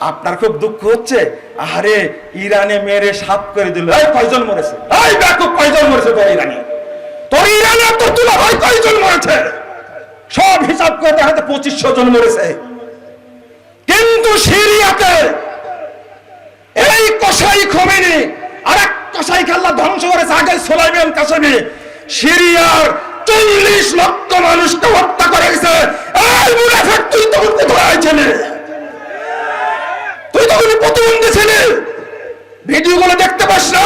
আপনার খুব দুঃখ হচ্ছে, আরে ইরানে মেরে সাফ করে দিল। এই কয়জন মরেছে? এই দেখো কয়জন মরেছে তোর ইরানে, তোর ইরানে তোর তুলা ভাই কয়জন মরেছে? সব হিসাব করে হয়তো 2500 জন মরেছে। কিন্তু সিরিয়াতে এই কসাই খোমেনি আর এক কসাইকে আল্লাহ ধ্বংস করেছে, আগে সুলাইমান কাসেমি। সিরিয়ার 40 লক্ষ মানুষকে হত্যা করে গেছে। এই মুনাফিক, তুই তখন কোথায় ছিলি? তুই তখন প্রতিবন্ধী ছিলি, ভিডিওগুলো দেখতে পাস না?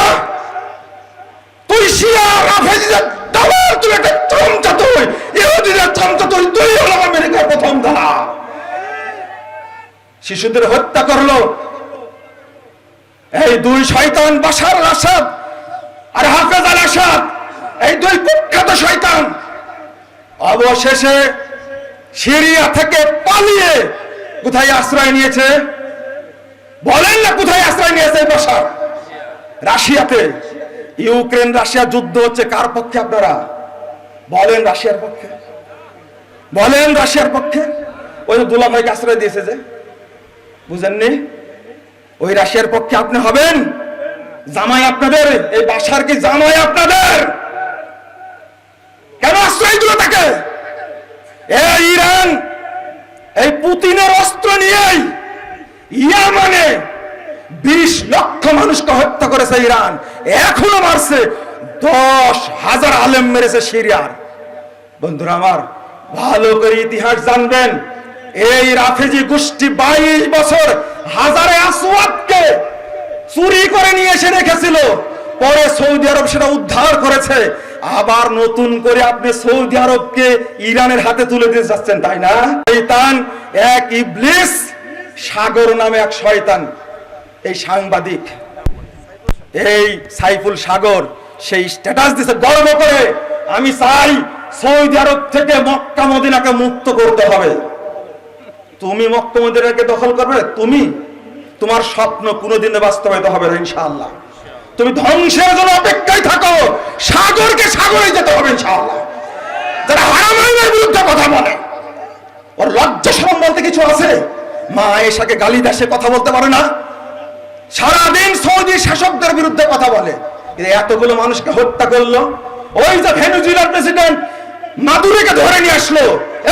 তুই শিয়া রাফেজিদের দালাল, তুই একটা চামচা, তুই ইহুদিদের চামচা, তুই হলো আমেরিকার প্রথম দালাল। শিশুদের হত্যা করলো এই দুই শয়তান, বাশার আল আসাদ আর হাফেজ আল আসাদ, এই দুই কুখ্যাত শয়তান। অবশেষে সিরিয়া থেকে পালিয়ে কোথায় আশ্রয় নিয়েছে? বলেন না কোথায় আশ্রয় নিয়েছে বাশার? রাশিয়াতে। ইউক্রেন রাশিয়া যুদ্ধ হচ্ছে, কার পক্ষে আপনারা বলেন? রাশিয়ার পক্ষে। বলেন রাশিয়ার পক্ষে। ওই দুলা ভাইকে আশ্রয় দিয়েছে যে, বুঝেননি? ওই রাশিয়ার পক্ষে আপনি হবেন? জামাই আপনাদের, এই বাশার কি জামাই আপনাদের? কেন আশ্রয় দিল তাকে? এই ইরান এই পুতিনের অস্ত্র নিয়েই ইয়ামানে 20 লক্ষ মানুষকে হত্যা করেছে ইরান, এখনো মারছে। 10,000 আলেম মেরেছে সিরিয়ার। বন্ধুরা আমার, ভালো করে ইতিহাস জানবেন। এই রাফেজি গোষ্ঠী 22 বছর হাজারে আসওয়াদকে চুরি করে নিয়ে এসে রেখেছিল, পরে সৌদি আরব সেটা উদ্ধার করেছে। আবার নতুন করে আপনি সৌদি আরবকে ইরানের হাতে তুলে দিতে যাচ্ছেন, তাই না? শয়তান এক ইবলিস, সাগর নামে এক শয়তান, এই সাংবাদিক, এই সাইফুল সাগর, সেই স্ট্যাটাস দিছে গর্ব করে, আমি চাই সৌদি আরব থেকে মক্কা মদিনাকে মুক্ত করতে হবে। তুমি মক্কা মদিনাকে দখল করবে? তুমি, তোমার স্বপ্ন কোনোদিনে বাস্তবায়িত হবে না ইনশাআল্লাহ। তুমি ধ্বংসের জন্য অপেক্ষায় থাকো, সাগরকে সাগরে যেতে হবে ইনশাআল্লাহ। যারা হারামাইনের বিরুদ্ধে কথা বলে, ওর লজ্জা শরম বলতে কিছু আছে? মা আয়েশাকে গালি দেশে কথা বলতে পারে না? সারাদিন সৌদি শাসকদের বিরুদ্ধে কথা বলে, এতগুলো মানুষকে হত্যা করলো। ওই যে ভেনেজুয়েলার প্রেসিডেন্ট মাদুরোকে ধরে নিয়ে আসলো,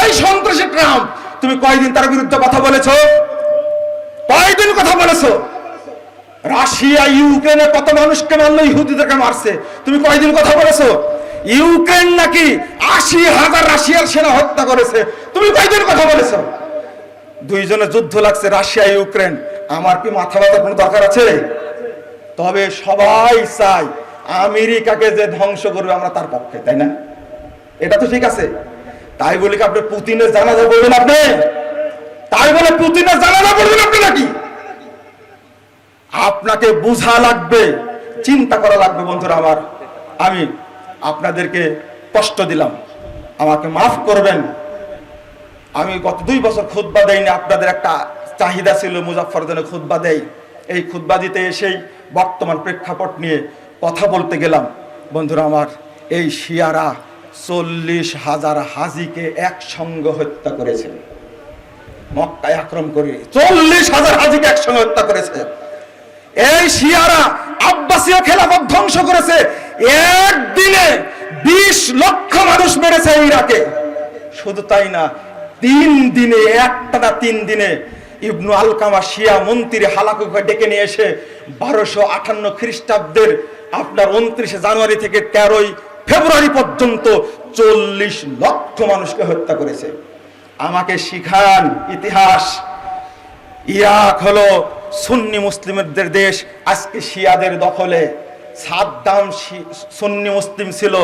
এই সন্ত্রাসী ট্রাম্প, তুমি কয়দিন তার বিরুদ্ধে কথা বলেছো? কয়দিন কথা বলেছো? রাশিয়া ইউক্রেনে কত মানুষকে মারলো, ইহুদিদেরকে মারছে, তুমি কয়দিন কথা বলেছো? ইউক্রেন নাকি 80,000 রাশিয়ার সেনা হত্যা করেছে, তুমি কয়দিন কথা বলেছো? দুইজনে যুদ্ধ লাগছে, রাশিয়া ইউক্রেন। আমার কি মাথা ব্যথার কোনো দরকার আছে? তবে সবাই চাই আমেরিকাকে যে ধ্বংস করবে আমরা তার পক্ষে, তাই না? এটা তো ঠিক আছে। তাই বলে কি আপনি পুতিনের জানাজা পড়বেন? আপনি তাই বলে পুতিনের জানাজা পড়বেন আপনি নাকি? আপনাকে বোঝা লাগবে, চিন্তা করা লাগবে। বন্ধুরা আমার, আমি আপনাদেরকে কষ্ট দিলাম, আমাকে মাফ করবেন। আমি গত 2 বছর খুতবা দেইনি। আপনাদের একটা চাহিদা ছিল মুজাফফরজনে খুতবা দেই, এই খুতবা দিতে এসেই বর্তমান প্রেক্ষাপট নিয়ে কথা বলতে গেলাম। বন্ধুরা আমার, এই শিয়ারা 40,000 হাজিকে একসঙ্গে হত্যা করেছে, মক্কায় আক্রমণ করে 40,000 হাজিকে একসঙ্গে হত্যা করেছে। এই শিয়ারা আব্বাসীয় খেলাফত ধ্বংস করেছে, একদিনে 20 লক্ষ মানুষ মেরেছে ইরাকে। শুধু তাই না, 3 দিনে, একটানা 3 দিনে ইবনু আলকামা শিয়া মন্ত্রী হালাকুকে ডেকে নিয়ে এসে 1258 খ্রিস্টাব্দের আপনার 29 জানুয়ারি থেকে 13 ফেব্রুয়ারি পর্যন্ত 40 লক্ষ মানুষকে হত্যা করেছে। আমাকে শিখান ইতিহাস। ইরাক হলো সুন্নি মুসলিমদের দেশ, আজকে শিয়াদের দখলে। সাদ্দাম সুন্নি মুসলিম ছিল,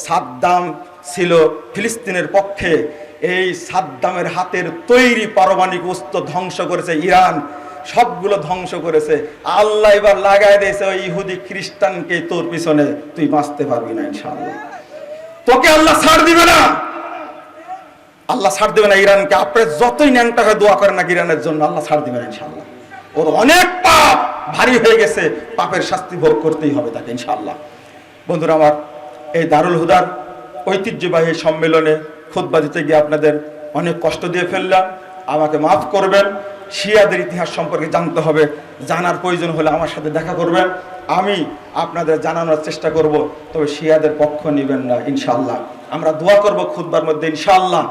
সাদ্দাম ছিল ফিলিস্তিনের পক্ষে। এই সাদ্দামের হাতের তৈরি পারমাণবিক অস্ত্র ধ্বংস করেছে ইরান, সবগুলো ধ্বংস করেছে। আল্লাহ এবার লাগাই দিয়েছে ওই ইহুদি খ্রিস্টানকে, তোর পিছনে তুই বাঁচতে পারবি না ইনশাআল্লাহ, তোকে আল্লাহ ছাড় দিবে না, আল্লাহ ছাড় দিবে না ইরানকে। আপনি যতই ন্যাংটা হয়ে দোয়া করেন না ইরানের জন্য, আল্লাহ ছাড় দিবে না ইনশাআল্লাহ। ওর অনেক পাপ ভারী হয়ে গেছে, পাপের শাস্তি ভোগ করতেই হবে তাকে ইনশাআল্লাহ। বন্ধুরা আমার, এই দারুল হুদার ঐতিহ্যবাহী সম্মেলনে খুতবা দিতে গিয়ে আপনাদের অনেক কষ্ট দিয়ে ফেললাম, আমাকে মাফ করবেন। শিয়াদের ইতিহাস সম্পর্কে জানতে হবে। জানার প্রয়োজন হলে আমার সাথে দেখা করবেন, আমি আপনাদের জানানোর চেষ্টা করব। তবে শিয়াদের পক্ষ নেবেন না ইনশাআল্লাহ। আমরা দোয়া করব খুতবার মধ্যে, ইনশাআল্লাহ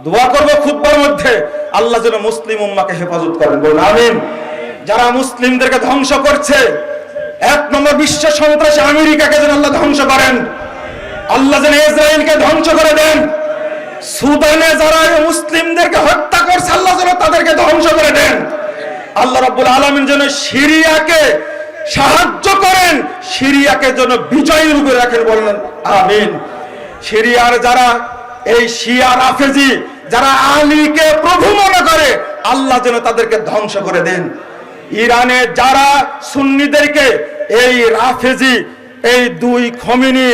দোয়া করব খুতবার মধ্যে, আল্লাহ যেন মুসলিম উম্মাকে হেফাজত করেন, বলুন আমিন। যারা মুসলিমদেরকে ধ্বংস করছে, এক নম্বর বিশ্ব সন্ত্রাসী আমেরিকাকে যেন আল্লাহ ধ্বংস করেন, আল্লাহ যেন ইসরায়েলকে ধ্বংস করে দেন। সুদানে যারা মুসলিমদেরকে হত্যা করছে, আল্লাহ যেন তাদেরকে ধ্বংস করে দেন। আল্লাহ রাব্বুল আলামিন যেন সিরিয়াকে সাহায্য করেন, সিরিয়াকে যেন বিজয়ী রূপে রাখেন, বলেন আমিন। সিরিয়ার যারা এই শিয়া রাফেজি, যারা আলীকে প্রভু মনে করে, আল্লাহ যেন তাদেরকে ধ্বংস করে দেন। ইরানে যারা সুন্নিদেরকে, এই রাফেজি, এই দুই খমেনি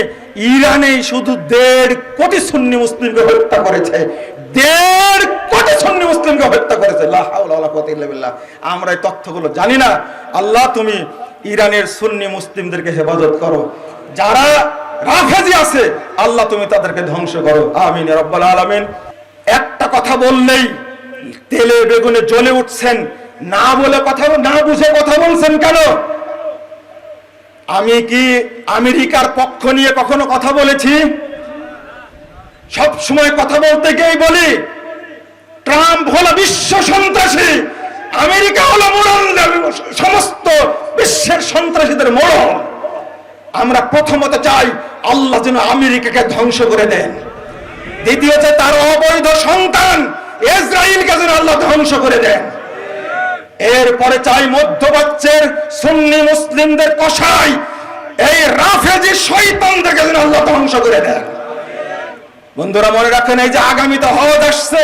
ইরানে শুধু 1.5 কোটি সুন্নি মুসলিমকে হত্যা করেছে, 1.5 কোটি সুন্নি মুসলিমকে হত্যা করেছে। লা হাওলা ওয়ালা কুওয়াতা ইল্লা বিল্লাহ। আমরা এই তথ্যগুলো জানি না। আল্লাহ তুমি ইরানের সুন্নি মুসলিমদেরকে হেফাজত করো, যারা রাফেজি আছে আল্লাহ তুমি তাদেরকে ধ্বংস করো, আমিন ইয়া রাব্বাল আলামিন। একটা কথা বললেই তেলে বেগুনে জ্বলে উঠছেন, না বলে কথা, না বুঝে কথা বলছেন কেন? আমি কি আমেরিকার পক্ষ নিয়ে কখনো কথা বলেছি? সব সময় কথা বলতে গিয়েই বলি ট্রাম্প হলো বিশ্ব সন্ত্রাসী, আমেরিকা হলো মোড়ল, সমস্ত বিশ্বের সন্ত্রাসীদের মোড়ল। আমরা প্রথমত চাই আল্লাহ যেন আমেরিকাকে ধ্বংস করে দেন, দ্বিতীয়ত তার অবৈধ সন্তান ইসরায়েলকে যেন আল্লাহ ধ্বংস করে দেন। এরপরে চাই মধ্যপ্রাচ্যের সুন্নি মুসলিমদের কসাই এই রাফেজি শয়তানদেরকে যেন আল্লাহ ধ্বংস করে দেন। বন্ধুরা মনে রাখেন, এই যে আগামীতে হজ আসছে,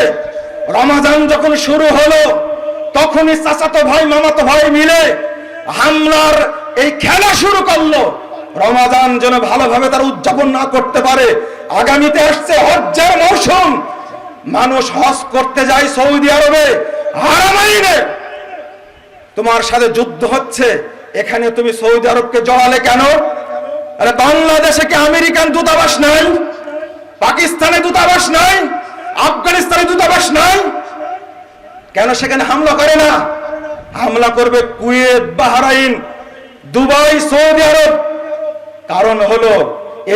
রমাজান যখন শুরু হলো তখনই চাচাতো ভাই মামাতো ভাই মিলে হামলার এই খেলা শুরু করলো। রমাজান যেন ভালোভাবে তারা উদযাপন না করতে পারে। আগামীতে আসছে হজ্জের মৌসুম, মানুষ হজ করতে যায় সৌদি আরবে, হারামাইনে। তোমার সাথে যুদ্ধ হচ্ছে, এখানে তুমি সৌদি আরবকে জড়ালে কেন? আরে বাংলাদেশে কি আমেরিকান দূতাবাস নাই? পাকিস্তানে দূতাবাস নাই? আফগানিস্তানে দূতাবাস নাই? কেন সেখানে হামলা করে না? হামলা করবে কুয়েত, বাহরাইন, দুবাই, সৌদি আরব। কারণ হলো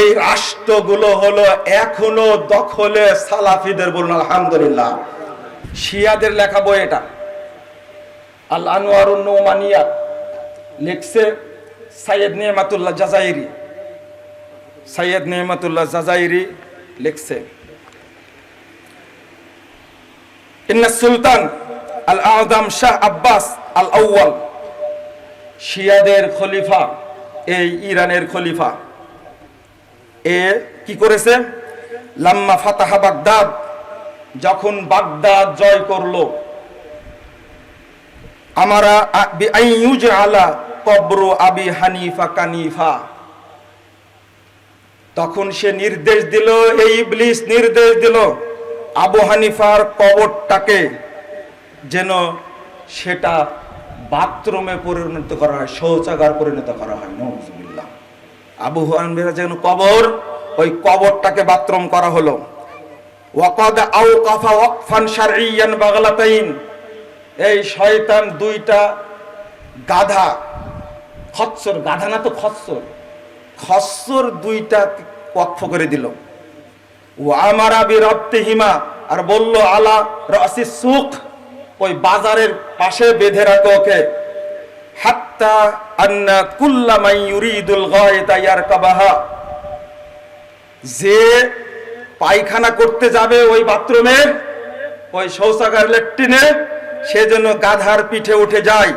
এই রাষ্ট্রগুলো হলো এখনো দখলে সালাফিদের, বলুন আলহামদুলিল্লাহ। শিয়াদের লেখা বই এটা, আল আনোয়ারুন নোমানিয়া, লিখছে সৈয়দ নেমাতুল্লাহ জাজাইরি। সৈয়দ নেমাতুল্লাহ জাজাইরি লিখছে, ইন্না সুলতান আল আযম শাহ আব্বাস আল আউয়াল, শিয়াদের খলিফা, এই ইরানের খলিফা, এ কি করেছে? লাম্মা ফাতাহা বাগদাদ, যখন বাগদাদ জয় করলো, আমারা বিআইয়ুজআলা কবরু আবি হানিফা কানিফা, তখন সে নির্দেশ দিল, এই ইবলিস নির্দেশ দিল আবু হানিফার কবরটাকে যেন সেটা বাথরুমে পরিণত করা হয়, শৌচাগার পরিণত করা হয়। নাউযুবিল্লাহ। আবু হানিফার যেন কবর, ওই কবরটাকে বাথরুম করা হলো। ওয়াকাদ আওকাফা ওয়াকফান শারঈয়ান বাগলাতাইন, এই শয়তান দুইটা গাধা, খচ্চর, গাধা না তো খচ্চর, খচ্চর দুইটা ওয়াকফ করে দিল। ও আমারা বিরবতিহিমা, আর বলল আলা রাসিস সুক, ওই বাজারের পাশে বেঁধে রাখো ওকে। হাত্তা আন্না কুল্লা মান ইউরিদুল গায়তা ইয়ারকাবাহা, যে পায়খানা করতে যাবে ওই বাথরুমে, ওই শৌচাগার ল্যাট্রিনে, সে যেন গাধার পিঠে উঠে যায়।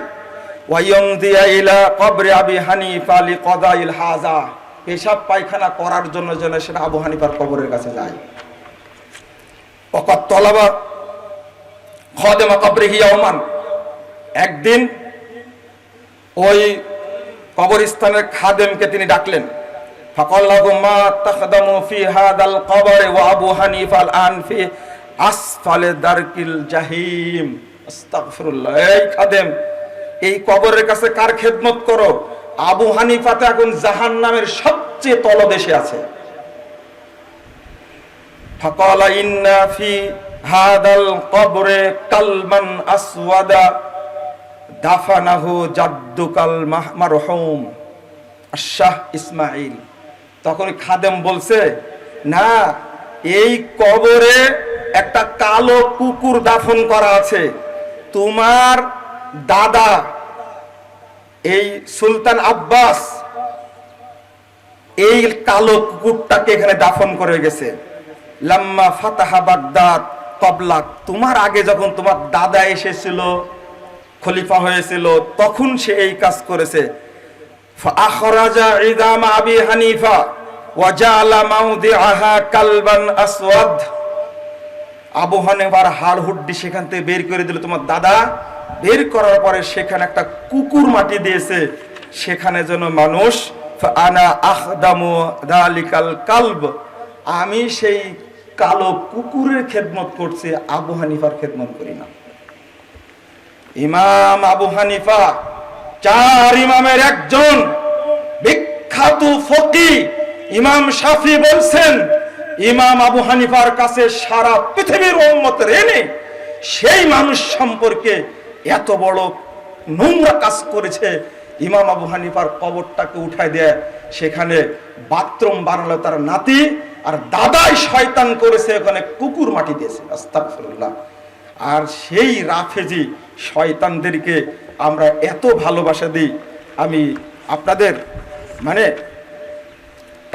ওয়ায়ুমদিয়া ইলা কবরে আবি হানিফা লিকাদাইল হাজা, পেশাব পায়খানা করার জন্য যেন সেটা আবু হানিফার কবরের কাছে যায়। ওয়াকাত তলাবা খাদেমা কবরিহি ইয়াওমান, একদিন ওই কবরস্থানের খাদেমকে তিনি ডাকলেন। ফাকাল্লাহু মা তাখদামু ফি হাদাল কবর ওয়া আবু হানিফা আল আন ফি আসফালে দারকিল জাহিম। আস্তাগফিরুল্লাহ। এই খাদেম, এই কবরের কাছে কার খেদমত করো? আবু হানিফা তো এখন জাহান্নামের সবচেয়ে তলদেশে আছে। ফাকালা ইন্না ফি হাদাল কবরে কালমান আসওয়াদা দাফানাহু জাদ্দুকাল মারহুম শাহ ইসমাইল। তখন খাদেম বলছে, না, এই কবরে একটা কালো কুকুর দাফন করা আছে, তোমার দাদা এই সুলতান আব্বাস এই কালো কুকুরটাকে এখানে দাফন করে গেছে। লাম্মা ফাতাহা বাগদাদ কবলাক, তোমার আগে যখন তোমার দাদা এসেছিল, খলিফা হয়েছিল, তখন সে এই কাজ করেছে। ফাআখরাজা ইদাম আবি হানিফা ওয়া জাআলা মাউদিআহা কালবান আসওয়াদ। আবু হানিফার হাড় হুড্ডি সেখান থেকে বের করে দিল তোমার দাদা। বের করার পরে সেখানে একটা কুকুর মাটি দিয়েছে, সেখানে যেন মানুষ আনা আখদামু যালিকাল কালব, আমি সেই কালো কুকুরের খেদমত করছি, আবু হানিফার খেদমত করি না। ইমাম আবু হানিফা চার ইমামের একজন, বিখ্যাত ফকিহ। ইমাম শাফি বলছেন, ইমাম আবু হানিফার কাছে সারা পৃথিবীর উম্মতের এনে সেই মানুষ সম্পর্কে এত বড় নোংরা কাজ করেছে। ইমাম আবু হানিফার কবরটাকে উঠায় দেয়, সেখানে বাথরুম বানালো তার নাতি, আর দাদাই শয়তান করেছে, ওখানে কুকুর মাটি দিয়েছে। আস্তাগফিরুল্লাহ। আর সেই রাফেজি শয়তানদেরকে আমরা এত ভালোবাসা দিই, আমি আপনাদের মানে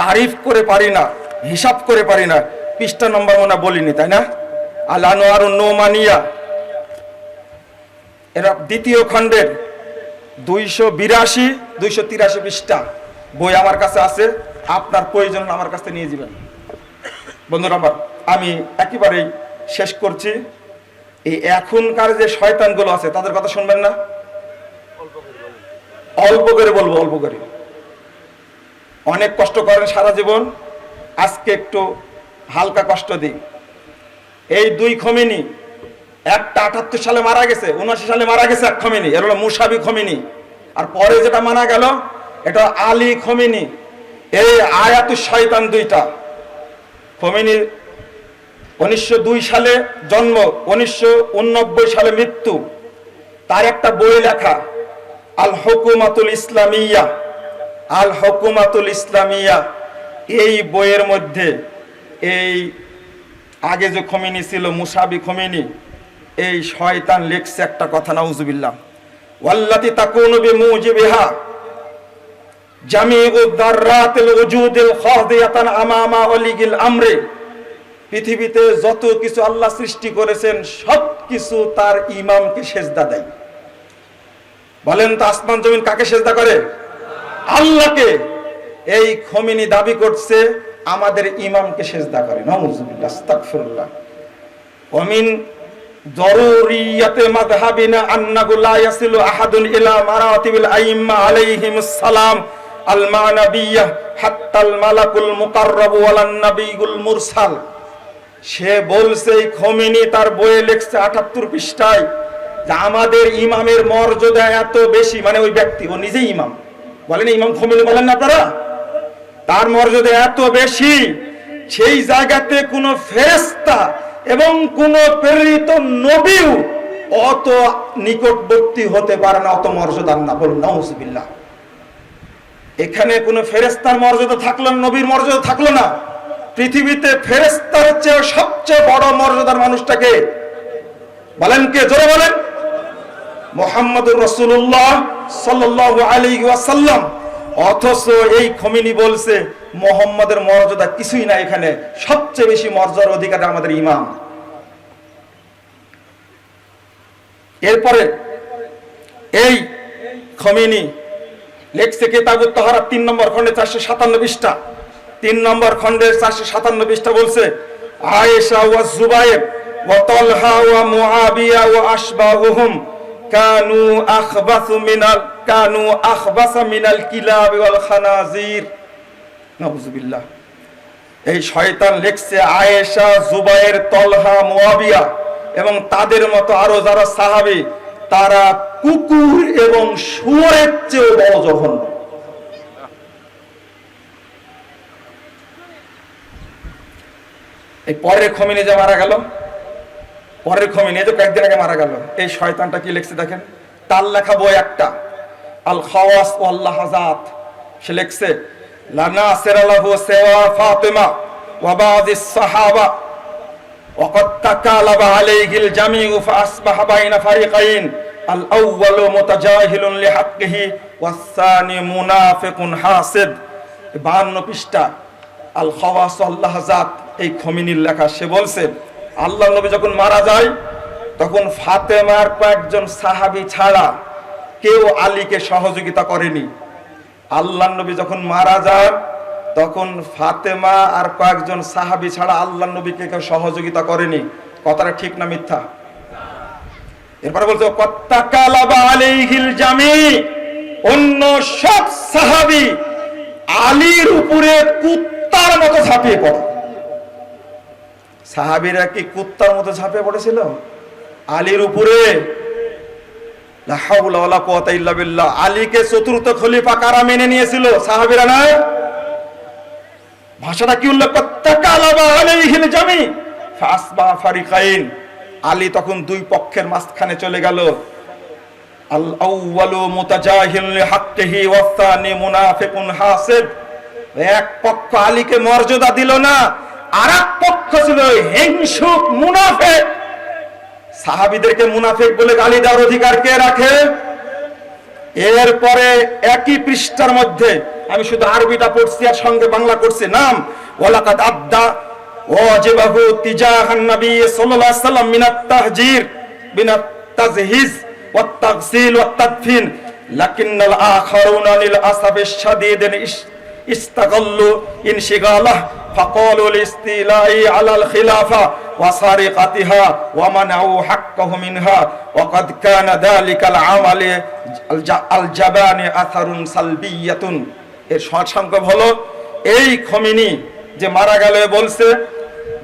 তারিফ করে পারি না, হিসাব করে পারি না। পৃষ্ঠা নম্বর মনে বলিনি, তাই না? আল আনোয়ারুন নোমানিয়া, এরা দ্বিতীয় খণ্ডের 282 283 পৃষ্ঠা বই আমার কাছে আছে, আপনার প্রয়োজন আমার কাছে নিয়ে যাবেন। বন্ধুরা আমার, আমি একেবারেই শেষ করছি। এই এখনকার যে শয়তানগুলো আছে তাদের কথা শুনবেন না, অল্প করে বলবো, অল্প করে। অনেক কষ্ট করেন সারা জীবন, আজকে একটু হালকা কষ্ট দিই। এই দুই খমেনি, একটা 78 সালে মারা গেছে, 79 সালে মারা গেছে এক খমেনি, এর হলো মুসাবি খমেনি। আর পরে যেটা মারা গেল এটা আলী খমেনি। এই আয়াতুশ শয়তান দুইটা। খমেনির 1902 সালে জন্ম, 1989 সালে মৃত্যু। তার একটা বই লেখা, আল হুকুমাতুল ইসলামিয়া, আল হুকুমাতুল ইসলামিয়া। এই বইয়ের মধ্যে এই আগে যে খমেনি ছিল মুসাবি খমেনি, এই শয়তান লিখছে একটা কথা, নাউজুবিল্লাহ, ওয়াল্লাতি তাকুনু বিমুজিবিহা জামিউ দাররাতিল ওজুদিল খাদিয়াতান আমামা ওয়ালিগিল আমরে। পৃথিবীতে যত কিছু আল্লাহ সৃষ্টি করেছেন সব কিছু তার ইমামকে সেজদা দেয়। বলেন তো আসমান জমিন কাকে সেজদা করে? আল্লাহকে। এই খমেনি দাবি করছে আমাদের ইমামকে সেজদা করে। নাউজুবিল্লাহ, আস্তাগফিরুল্লাহ। ওয়ামিন জরুরিয়াতে মাযহাবিনা আন্নাহু লা ইয়াসিলু আহাদুন ইলা মারাতিবিল আইম্মা আলাইহিমুস সালাম আল মানবিয়্যাহ হাত্তাল মালাকুল মুকাররাব ওয়ালান নাবিয়ুল মুরসাল। সে বলছে, এই খমেনি তার বইয়ে লিখছে 78 পৃষ্ঠায়, যে আমাদের ইমামের মর্যাদা এত বেশি, মানে ওই ব্যক্তি, ও নিজেই ইমাম, বলেন ইমাম খমেনি বলেন না আপনারা, তার মর্যাদা এত বেশি, সেই জায়গাতে কোনো ফেরেশতা এবং কোন প্রেরিত নবীও অত নিকটবর্তী হতে পারে না, অত মর্যাদার না। বলুন নাউজুবিল্লাহ। এখানে কোন ফেরেশতার মর্যাদা থাকলো না, নবীর মর্যাদা থাকলো না। পৃথিবীতে ফেরেশতার চেয়ে সবচেয়ে বড় মর্যাদার মানুষটাকে বলেন কে? জোরে বলেন। মুহাম্মদুর রাসূলুল্লাহ সাল্লাল্লাহু আলাইহি ওয়াসাল্লাম। অথচ এই খমেনি বলছে মুহাম্মদের মর্যাদা কিছুই না, এখানে সবচেয়ে বেশি মর্যাদার অধিকারী আমাদের ইমাম। এরপরে এই খমেনি লেখছে কিতাবুত তাহারাত 3 নম্বর খণ্ডে 457 পৃষ্ঠা, 3 নম্বর খণ্ডের 457 পৃষ্ঠা বলছে, আয়েশা ওয়া জুবায়ের ওয়া তালহা ওয়া মুআবিয়া ওয়া আশবাহুহুম কানু আখবাসা মিনাল কিলাব ওয়াল খানাজির। নাউজুবিল্লাহ। এই শয়তান লিখছে আয়েশা, জুবায়ের, তলহা, মুআবিয়া এবং তাদের মতো আরো যারা সাহাবী, তারা কুকুর এবং শুয়োরের চেয়ে বড় জঘন্য। এই পরের খমেনি যে মারা গেল, পরের খমেনি যে কয়েকদিন আগে মারা গেল, এই শয়তানটা কি লিখছে দেখেন, তার লেখা বই একটা, আল খাওয়াস ওয়াল লাহাজাত। সে লিখছে, লানা সিরালাহু সিওয়া ফাতিমা ওয়া বাযিস সাহাবা ওয়া ক্বাদ তাকালাবা আলাইহিল জামিউ ফাসবাহা বাইনা ফারিকাইন, আল আউয়ালু মুতাজাহিলুন লিহাক্কিহি ওয়াস সানি মুনাফিকুন হাসিদ। 52 পৃষ্ঠা আল খাওয়াস ওয়াল লাহাজাত, এই খমিনির লেখা। সে বলছে আল্লাহর নবী যখন মারা যায় তখন ফাতেমার কয়েকজন সাহাবী ছাড়া কেউ আলীকে সহযোগিতা করেনি। আল্লাহর নবী যখন মারা যায় তখন ফাতেমা আর কয়েকজন সাহাবী ছাড়া আল্লাহর নবীকে কেউ সহযোগিতা করেনি। কথাটা ঠিক না মিথ্যা? এরপরে বলছে কত্তাকালাবা আলাইহিল জামি, অন্য সব সাহাবী আলীর উপরে কুত্তার মতো ঝাঁপিয়ে পড়ে। সাহাবীরা কি কুত্তার মতো ঝাঁপিয়ে পড়েছিল আলীর উপরে? লা হাওলা ওয়ালা কুওয়াতা ইল্লা বিল্লাহ। আলীকে চতুর্থ খলিফা কারা মেনে নিয়েছিল? সাহাবীরা না? ভাষাটা কি উল্লেখ? তাকালাবা আলাইহিল জামি ফাসবা ফারিকাইন। আলী তখন দুই পক্ষের মাঝখানে চলে গেল। আল আউয়ালু মুতাজাহিল লিহাক্কিহি ওয়াস সানি মুনাফিকুন হাসিদ। এক পক্ষ আলীকে মর্যাদা দিল না, আর এক পক্ষ ছিল হিংসুক মুনাফিক। সাহাবীদেরকে মুনাফিক বলে গালি দেওয়ার অধিকার কে রাখে? এরপরে একই পৃষ্ঠার মধ্যে আমি শুধু আরবিটা পড়ছি আর সঙ্গে বাংলা করছি। নাম ওয়ালাকাদ আদ্দা ওয়াজিবাহু তিজাহান নবী সাল্লাল্লাহু আলাইহি সাল্লাম মিনাত তাহজির বিনাত তাজহিজ ওয়াত তাগসিল ওয়াত তাদফিন, লাকিন্নাল আখারুনা লিল আসাবিশ শাদীদিন ইস্তাগাল্লু ইনশিগালাহ ফাকালু লিস্তিলাই আলাল খিলাফা ওয়া সারিকাতিহা ওয়া মানাউ হাক্কাহু মিনহা ওয়া ক্বাদ কানা যালিকাল আমালি আল জাবানি আসারুন সালবিয়াতুন। এর সংক্ষেপ হলো, এই খমিনি যে মারা গেল বলছে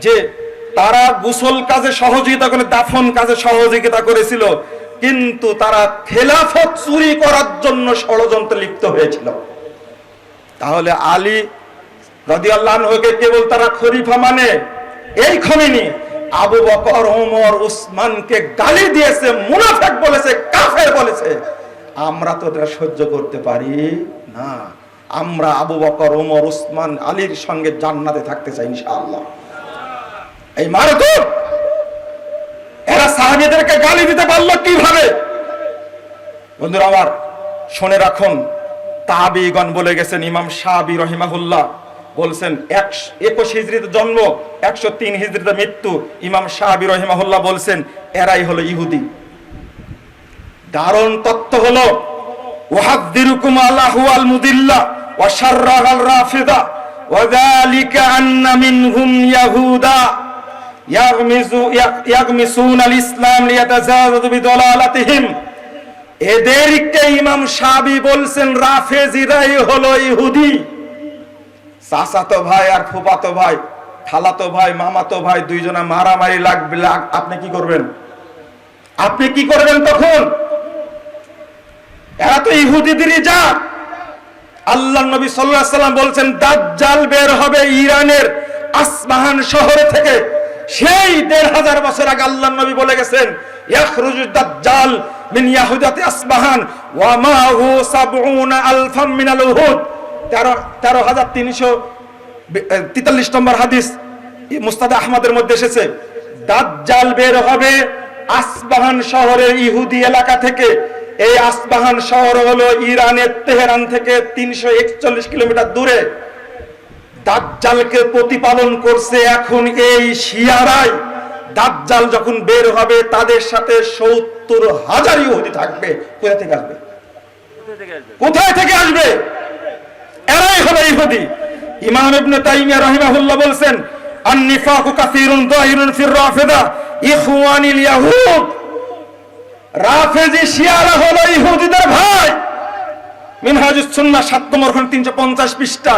যে তারা গোসল কাজে সহযোগিতা করে, দাফন কাজে সহযোগিতা করেছিল, কিন্তু তারা খেলাফত চুরি করার জন্য ষড়যন্ত্রে লিপ্ত হয়েছিল। তাহলে আলী রাদিয়াল্লাহু আনহুকে কেবল তারা খলিফা মানে? এই খমিনি আবু বকর, ওমর, উসমানকে গালি দিয়েছে, মুনাফিক বলেছে, কাফের বলেছে। আমরা তো এটা সহ্য করতে পারি না। আমরা আবু বকর, ওমর, উসমান, আলীর সঙ্গে জান্নাতে থাকতে চাই ইনশাআল্লাহ। এই মারুত এরা সাহাবীদেরকে গালি দিতে পারলো কিভাবে? বন্ধুরা আমার, শুনে রাখুন, তাবিগণ বলে গেছেন। ইমাম শাফি রাহিমাহুল্লাহ বলছেন 21 হিজরিতে জন্ম, 103 হিজরিতে মৃত্যু। ইমাম শাফি রাহিমাহুল্লাহ বলছেন এরাই হলো ইহুদি। দারুণ তত্ত্ব হলো, ওয়াহাদ্দিরুকুম আল্লাহু আল মুদিল্লা ওয়া শাররাল রাফিদা ওয়া যালিকা আন্না মিনহুম ইয়াহুদা ইয়াগমিসুনা আল ইসলাম লিয়াতাজাওয়াজু বিদালালাতিহিম। এদেরকে ইমাম শাফি বলছেন রাফেজিরাই হলো ইহুদি। চাচাতো ভাই আর ফুফাতো ভাই, খালাতো ভাই, মামাতো ভাই দুইজনা মারামারি লাগবে, আপনি কি করবেন? আপনি কি করবেন তখন? এরা তো ইহুদিদেরই জাত। আল্লাহর নবী সাল্লাল্লাহু আলাইহি সাল্লাম বলছেন দাজ্জাল বের হবে ইরানের আসবাহান শহর থেকে। সেই 1500 বছর আগে আল্লাহর নবী বলে গেছেন ইয়াখরুজু দাজ্জাল মিন ইয়াহুদাতি আসবাহান ওয়া মাহু 70 আলফাম মিনাল উহুদ। 13343 নম্বর হাদিস মুসনাদ আহমদের মধ্যে এসেছে। দাজ্জাল বের হবে আসবাহান শহরের ইহুদি এলাকা থেকে। এই আসবাহান শহর হলো ইরানের তেহরান থেকে 341 কিলোমিটার দূরে। দাজ্জালকে প্রতিপালন করছে এখন এই শিয়ারাই। দাজ্জাল যখন বের হবে তাদের সাথে 70,000 ইহুদি থাকবে। কোথা থেকে আসবে? কোথায় থেকে আসবে? এরাই হলো ইহুদি। ইমাম ইবনে তাইমিয়া রাহিমাহুল্লাহ বলছেন আন-নিফাকু কাসীরুন যাহিরুন ফির রাফিদা ইখওয়ানিল ইয়াহুদ। রাফেজি শিয়ারা হলো ইহুদিদের ভাই। মিনহাজুস সুন্নাহ 7 নম্বর খণ্ড 350 পৃষ্ঠা।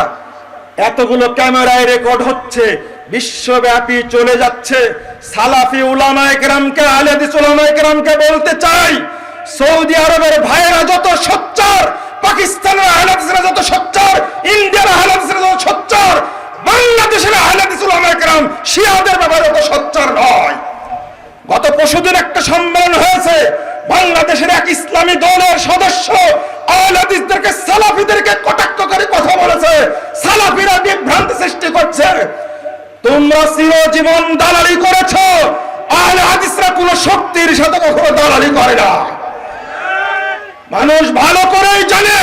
এতগুলো ক্যামেরায় রেকর্ড হচ্ছে, বিশ্বব্যাপী চলে যাচ্ছে। সালাফি উলামায়ে কেরামকে, আহলে হাদিস উলামায়ে কেরামকে বলতে চাই, সৌদি আরবের ভাইয়েরা যত সোচ্চার, পাকিস্তানের আহলে হাদিসরা যত সোচ্চার, ইন্ডিয়ার আহলে হাদিসরা যত সোচ্চার, বাংলাদেশের আহলে হাদিস উলামায়ে কেরাম শিয়াদের ব্যাপারে তত সোচ্চার নয়। গত পরশুদিন একটা সম্মেলন হয়েছে বাংলাদেশের এক ইসলামী দলের সদস্য আহলে হাদিসদেরকে সালাফিদেরকে কটাক্ষ করে কথা বলেছে, সালাফিরা বিভ্রান্তি সৃষ্টি করছে। তোমরা চিরজীবন দালালি করেছো, আহলে হাদিসরা কোন শক্তির সাথে কখনো দালালি করে না। মানুষ ভালো করেই জানে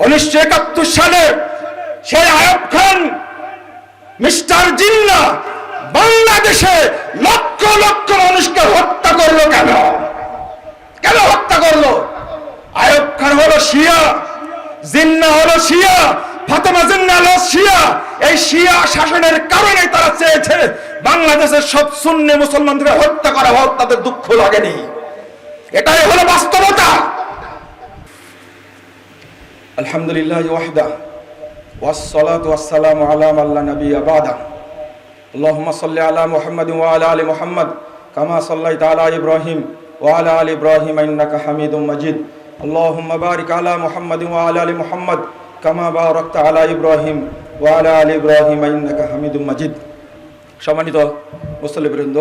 1971 সালে সেই আইয়ুব খান মিস্টার জিন্না বাংলাদেশে লক্ষ লক্ষ মানুষকে হত্যা করলো। কেন হত্যা করলো? আইয়ুব খান হলো শিয়া, জিন্না হলো শিয়া, ফাতেমা জিন্না হলো শিয়া। এই শিয়া শাসনের কারণে তারা চেয়েছে বাংলাদেশের সব সুন্নি মুসলমানদের হত্যা করা হোক, তাদের দুঃখ লাগেনি। এটাই হলো বাস্তবতা। আলহামদুলিল্লাহ ওয়াহদা ওয়াসসালাতু ওয়াসসালামু আলা মান লা নাবিয়্যা বা'দা। আল্লাহুম্মা সাল্লি আলা মুহাম্মাদিন ওয়া আলা আলি মুহাম্মাদ কামা সাল্লাইতা আলা ইব্রাহিম ওয়া আলা আলি ইব্রাহিম ইন্নাকা হামিদুম মাজিদ। আল্লাহুম্মা বারিক আলা মুহাম্মাদিন ওয়া আলা আলি মুহাম্মাদ কামা বারাকতা আলা ইব্রাহিম ওয়া আলা আলি ইব্রাহিম ইন্নাকা হামিদুম মাজিদ। সম্মানিত মুসল্লিবৃন্দ,